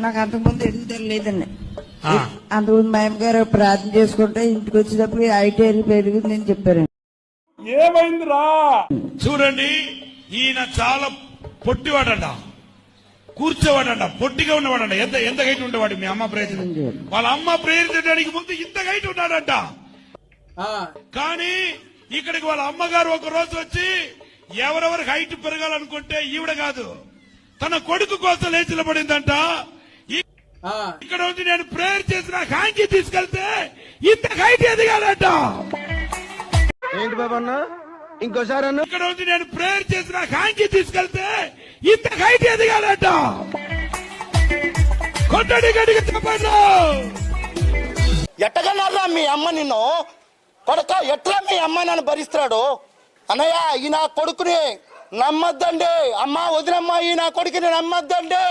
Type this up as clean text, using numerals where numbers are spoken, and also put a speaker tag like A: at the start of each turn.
A: నాకు అంతకుముందు ఎదుగుదల లేదండి. అంతకుముందు మా అమ్మగారు ప్రార్థన చేసుకుంటే ఇంటికి వచ్చేటప్పుడు ఐటీ పెరిగిందని చెప్పారండి.
B: ఏమైందిరా?
C: చూడండి, ఈయన చాలా పొట్టివాడంట, కూర్చోవాడంట, పొట్టిగా ఉన్నవాడంట. ఎంత హైట్ ఉండేవాడు మీ అమ్మ ప్రయత్నం? వాళ్ళ అమ్మ ప్రేయర్ చేయడానికి ముందు ఇంత హైట్ ఉన్నాడంట. కానీ ఇక్కడికి వాళ్ళ అమ్మగారు ఒక రోజు వచ్చి ఎవరెవరు హైట్ పెరగాలనుకుంటే ఈవిడ కాదు, తన కొడుకు కోసం లేచి నిలబడిందంట. ఇక్కడ వచ్చి నేను ప్రేయర్ చేసిన హ్యాంకి తీసుకెళ్తే ఇంత హైట్ ఎదిగాడంట.
D: ఏంటి బాబన్న ఇంకోసారి అన్న?
C: ఇక్కడ వచ్చి నేను ప్రేయర్ చేసిన హ్యాంకి తీసుకెళ్తే ఇంత హైట్ ఎదిగాడంట. కొట్టడి గడికి చెప్పండి.
E: ఎట్టగన్నారా మీ అమ్మ నిన్ను? కొడక ఎట్లా మీ అమ్మ నన్ను భరిస్తున్నాడు? అన్నయ్య, ఈ నా కొడుకుని నమ్మద్దండి. అమ్మ వదినమ్మ, ఈ నా కొడుకుని నమ్మద్దండి.